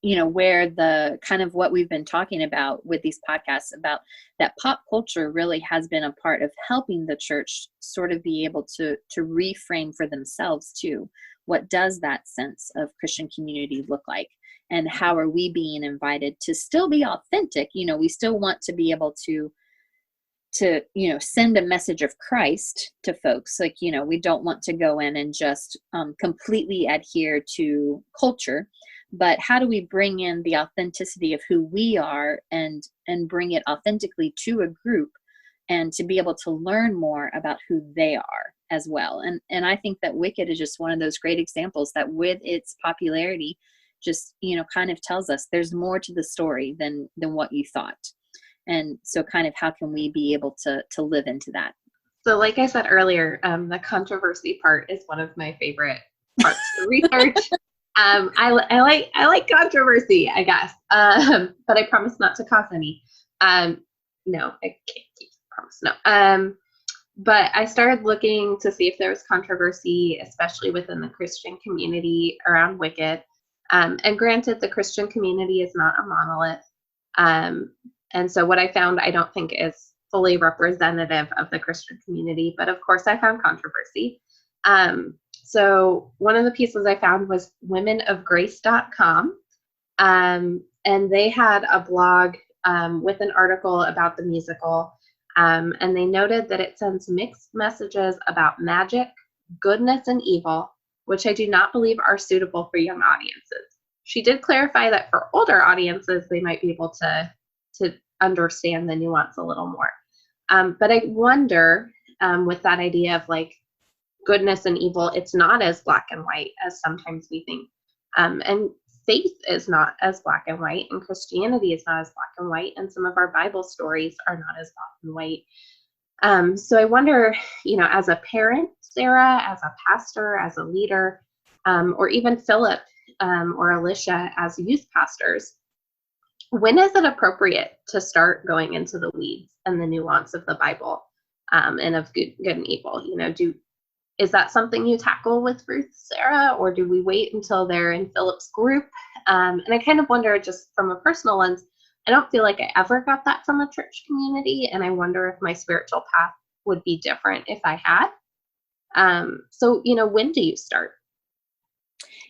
where the kind of what we've been talking about with these podcasts about that pop culture really has been a part of helping the church sort of be able to reframe for themselves too. What does that sense of Christian community look like? And how are we being invited to still be authentic? We still want to be able to send a message of Christ to folks. Like, we don't want to go in and just completely adhere to culture, but how do we bring in the authenticity of who we are and bring it authentically to a group, and to be able to learn more about who they are as well. And I think that Wicked is just one of those great examples that with its popularity just, kind of tells us there's more to the story than what you thought. And so kind of how can we be able to live into that? So like I said earlier, the controversy part is one of my favorite parts to research. I like controversy, I guess, but I promise not to cause any. No, I can't keep the promise. No. But I started looking to see if there was controversy, especially within the Christian community around Wicked. And granted, the Christian community is not a monolith. And so what I found, I don't think is fully representative of the Christian community, but of course I found controversy. So one of the pieces I found was womenofgrace.com. And they had a blog with an article about the musical. And they noted that it sends mixed messages about magic, goodness, and evil, which I do not believe are suitable for young audiences. She did clarify that for older audiences, they might be able to understand the nuance a little more. But I wonder, with that idea of like goodness and evil, it's not as black and white as sometimes we think. And faith is not as black and white, and Christianity is not as black and white, and some of our Bible stories are not as black and white. So I wonder, as a parent, Sarah, as a pastor, as a leader, or even Philip or Alicia as youth pastors, when is it appropriate to start going into the weeds and the nuance of the Bible and of good and evil? Is that something you tackle with Ruth, Sarah, or do we wait until they're in Philip's group? And I kind of wonder, just from a personal lens, I don't feel like I ever got that from a church community, and I wonder if my spiritual path would be different if I had. So, when do you start?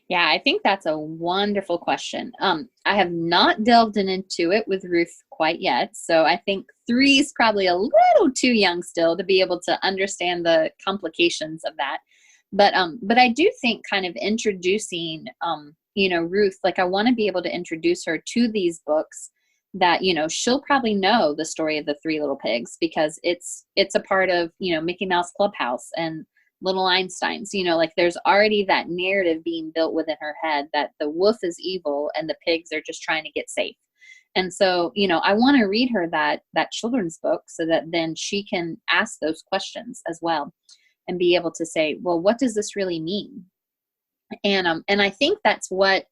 Yeah, I think that's a wonderful question. I have not delved into it with Ruth quite yet, so I think 3 is probably a little too young still to be able to understand the complications of that. But I do think kind of introducing, Ruth, like I want to be able to introduce her to these books that, she'll probably know the story of the 3 Little Pigs, because it's a part of, Mickey Mouse Clubhouse and Little Einsteins. Like there's already that narrative being built within her head that the wolf is evil and the pigs are just trying to get safe. And so, I want to read her that children's book so that then she can ask those questions as well and be able to say, well, what does this really mean? And I think that's what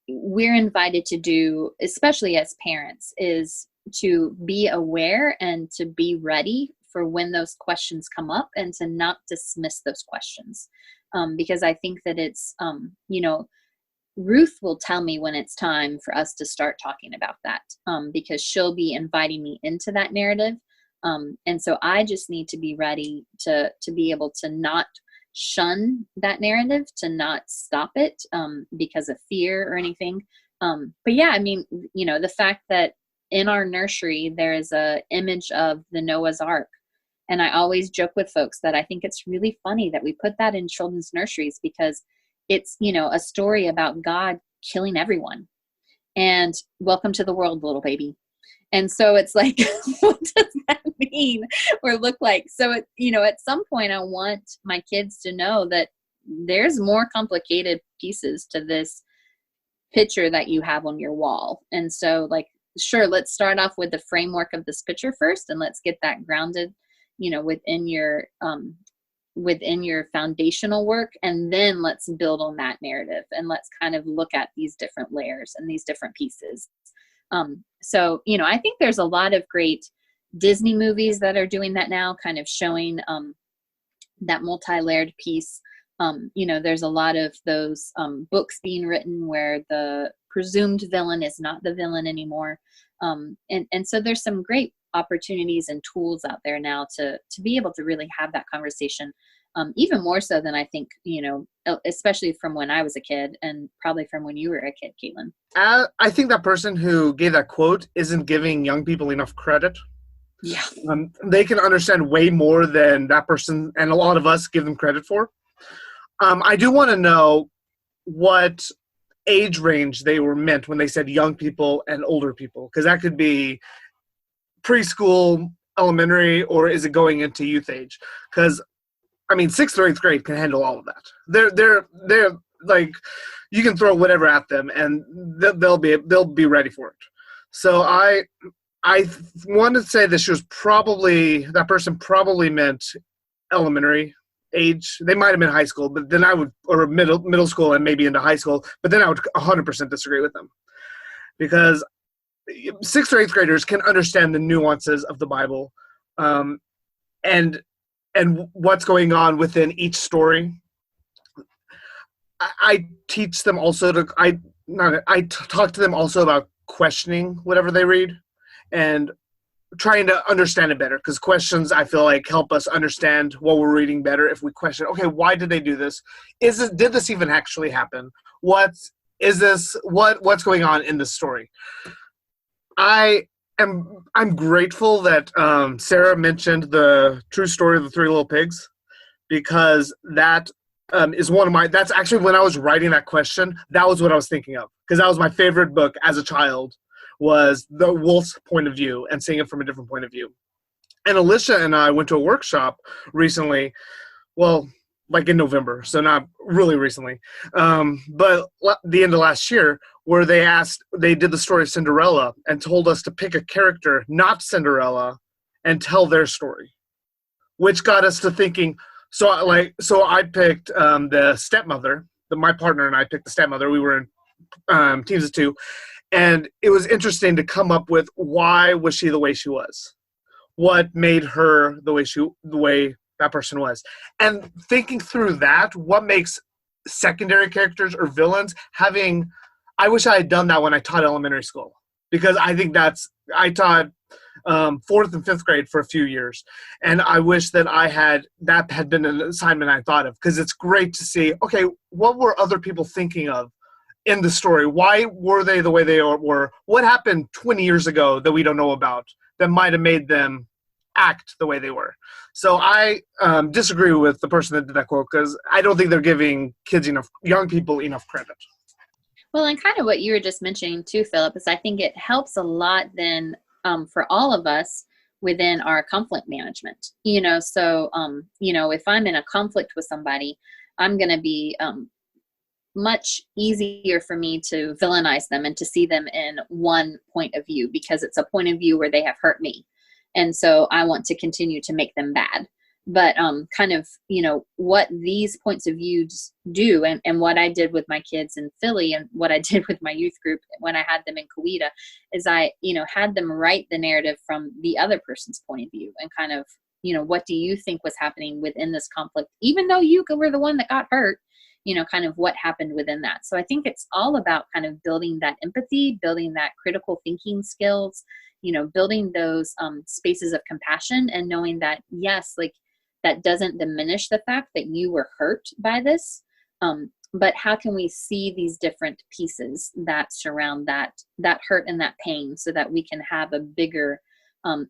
we're invited to do, especially as parents, is to be aware and to be ready for when those questions come up and to not dismiss those questions. Because I think that it's, Ruth will tell me when it's time for us to start talking about that, because she'll be inviting me into that narrative. And so I just need to be ready to be able to not shun that narrative, to not stop it because of fear or anything. But yeah, I mean, the fact that in our nursery, there is a image of the Noah's Ark. And I always joke with folks that I think it's really funny that we put that in children's nurseries, because it's, a story about God killing everyone and welcome to the world, little baby. And so it's like, what does that mean or look like? So, at some point I want my kids to know that, there's more complicated pieces to this picture that you have on your wall. And so like, sure, let's start off with the framework of this picture first, and let's get that grounded, within your foundational work, and then let's build on that narrative, and let's kind of look at these different layers and these different pieces. So I think there's a lot of great Disney movies that are doing that now, kind of showing that multi-layered piece. There's a lot of those books being written where the presumed villain is not the villain anymore. And so there's some great opportunities and tools out there now to be able to really have that conversation, even more so than I think, especially from when I was a kid, and probably from when you were a kid, Caitlin. I think that person who gave that quote isn't giving young people enough credit. Yeah. They can understand way more than that person and a lot of us give them credit for. I do want to know what age range they were meant when they said young people and older people, because that could be preschool, elementary, or is it going into youth age? Because I mean, 6th or 8th grade can handle all of that. They're like, you can throw whatever at them and they'll be ready for it. So I want to say that person probably meant elementary age. They might have been high school, but then or middle school and maybe into high school, but then I would 100% disagree with them, because 6th or 8th graders can understand the nuances of the Bible, and what's going on within each story. I teach them also I talk to them also about questioning whatever they read and trying to understand it better, because questions, I feel like, help us understand what we're reading better. If we question, okay, why did they do this? Did this even actually happen? What's going on in this story? I'm grateful that Sarah mentioned the true story of the 3 little pigs, because that is that's actually, when I was writing that question, that was what I was thinking of, because that was my favorite book as a child, was the wolf's point of view and seeing it from a different point of view. And Alicia and I went to a workshop recently, well, like in November, so not really recently, but the end of last year, where they did the story of Cinderella and told us to pick a character, not Cinderella, and tell their story, which got us to thinking. So I picked the stepmother. My partner and I picked the stepmother. We were in teams of 2. And it was interesting to come up with, why was she the way she was? What made her the way that person was? And thinking through that, what makes secondary characters or villains I wish I had done that when I taught elementary school, because I think I taught 4th and 5th grade for a few years, and I wish that that had been an assignment I thought of, because it's great to see, okay, what were other people thinking of in the story? Why were they the way they were? What happened 20 years ago that we don't know about that might have made them act the way they were? So I disagree with the person that did that quote, because I don't think they're giving young people enough credit. Well, and kind of what you were just mentioning too, Philip, is I think it helps a lot then for all of us within our conflict management. So if I'm in a conflict with somebody, I'm going to be much easier for me to villainize them and to see them in one point of view, because it's a point of view where they have hurt me. And so I want to continue to make them bad. But kind of, what these points of views do, and what I did with my kids in Philly, and what I did with my youth group when I had them in Coweta, is I, had them write the narrative from the other person's point of view, and kind of, what do you think was happening within this conflict, even though you were the one that got hurt, kind of what happened within that. So I think it's all about kind of building that empathy, building that critical thinking skills, building those spaces of compassion, and knowing that, yes, like, that doesn't diminish the fact that you were hurt by this, but how can we see these different pieces that surround that hurt and that pain, so that we can have a bigger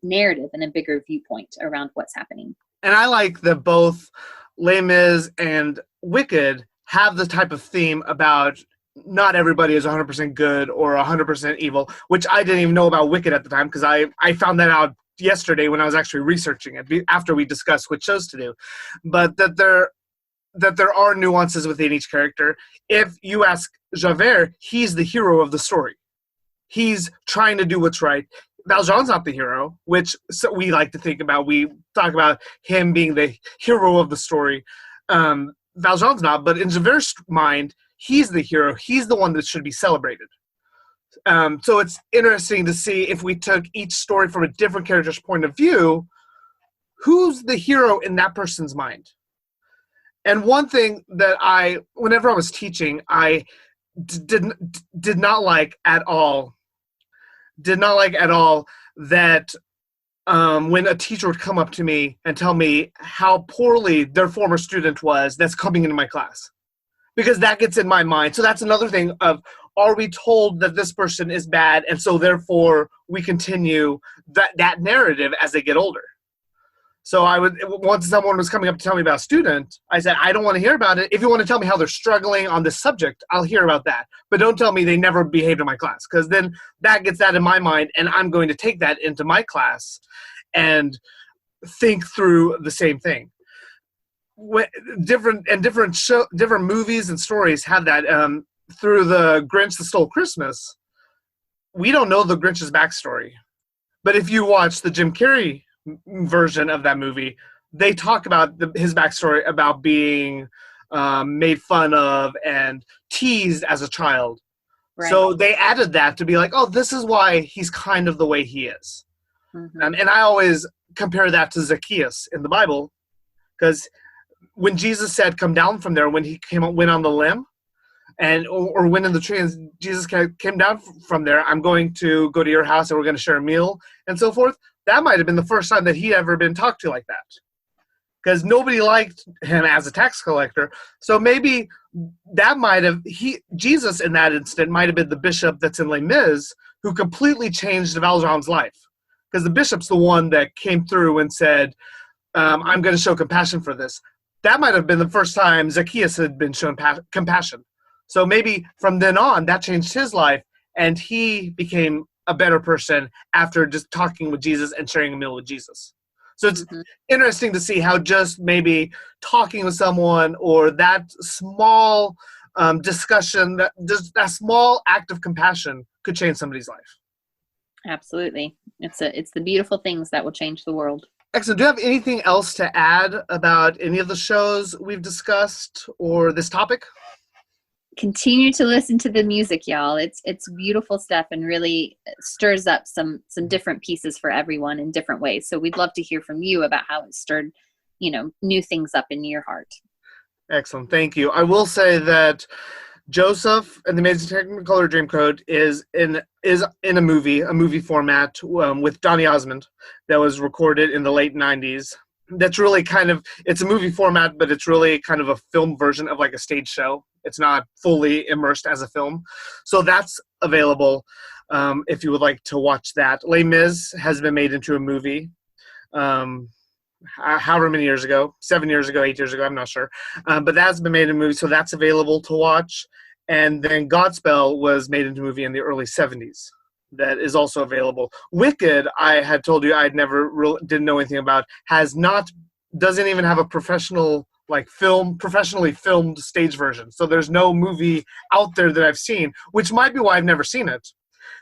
narrative and a bigger viewpoint around what's happening. And I like that both Les Mis and Wicked have the type of theme about not everybody is 100% good or 100% evil, which I didn't even know about Wicked at the time, because I found that out yesterday when I was actually researching it after we discussed which shows to do. But that that there are nuances within each character. If you ask Javert, he's the hero of the story. He's trying to do what's right. Valjean's not the hero, which we like to think about. We talk about him being the hero of the story. Valjean's not, but in Javert's mind, he's the hero. He's the one that should be celebrated. So it's interesting to see if we took each story from a different character's point of view, who's the hero in that person's mind? And one thing that whenever I was teaching, I did not like at all that when a teacher would come up to me and tell me how poorly their former student was that's coming into my class. Because that gets in my mind. So that's another thing of, are we told that this person is bad, and so therefore we continue that narrative as they get older? So once someone was coming up to tell me about a student, I said, I don't want to hear about it. If you want to tell me how they're struggling on this subject, I'll hear about that. But don't tell me they never behaved in my class, because then that gets that in my mind, and I'm going to take that into my class and think through the same thing. Different movies and stories have that. Through the Grinch That Stole Christmas, we don't know the Grinch's backstory. But if you watch the Jim Carrey version of that movie, they talk about his backstory about being made fun of and teased as a child. Right. So they added that to be like, oh, this is why he's kind of the way he is. Mm-hmm. And I always compare that to Zacchaeus in the Bible, because when Jesus said, come down from there, when he went on the limb, or went in the tree, and Jesus came down from there, I'm going to go to your house and we're going to share a meal and so forth. That might have been the first time that he'd ever been talked to like that, because nobody liked him as a tax collector. So maybe that Jesus in that instant might have been the bishop that's in Les Mis, who completely changed Valjean's life, because the bishop's the one that came through and said, I'm going to show compassion for this. That might have been the first time Zacchaeus had been shown compassion. So maybe from then on, that changed his life, and he became a better person after just talking with Jesus and sharing a meal with Jesus. So it's interesting to see how just maybe talking with someone, or that small discussion, that small act of compassion could change somebody's life. Absolutely. It's the beautiful things that will change the world. Excellent. Do you have anything else to add about any of the shows we've discussed or this topic? Continue to listen to the music, y'all. It's beautiful stuff, and really stirs up some different pieces for everyone in different ways. So we'd love to hear from you about how it stirred, new things up in your heart. Excellent. Thank you. I will say that Joseph and the Amazing Technicolor Dreamcoat is in a movie format with Donny Osmond that was recorded in the late 90s. That's really it's a movie format, but it's really kind of a film version of like a stage show. It's not fully immersed as a film. So that's available if you would like to watch that. Les Mis has been made into a movie however many years ago, 7 years ago, 8 years ago, I'm not sure. But that's been made into a movie, so that's available to watch. And then Godspell was made into a movie in the early 70s. That is also available. Wicked, I had told you I'd never didn't know anything about, doesn't even have a professionally filmed stage version. So there's no movie out there that I've seen, which might be why I've never seen it.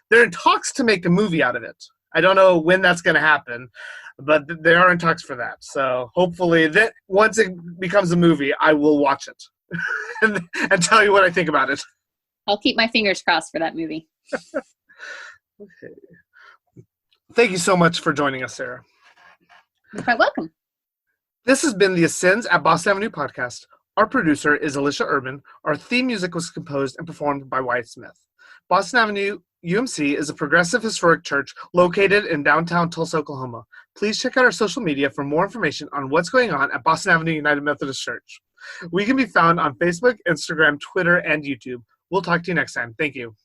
They're in talks to make a movie out of it. I don't know when that's going to happen, but they are in talks for that. So hopefully that once it becomes a movie, I will watch it and tell you what I think about it. I'll keep my fingers crossed for that movie. Okay. Thank you so much for joining us, Sarah. You're quite welcome. This has been the Ascends at Boston Avenue podcast. Our producer is Alicia Urban. Our theme music was composed and performed by Wyatt Smith. Boston Avenue UMC is a progressive historic church located in downtown Tulsa, Oklahoma. Please check out our social media for more information on what's going on at Boston Avenue United Methodist Church. We can be found on Facebook, Instagram, Twitter, and YouTube. We'll talk to you next time. Thank you.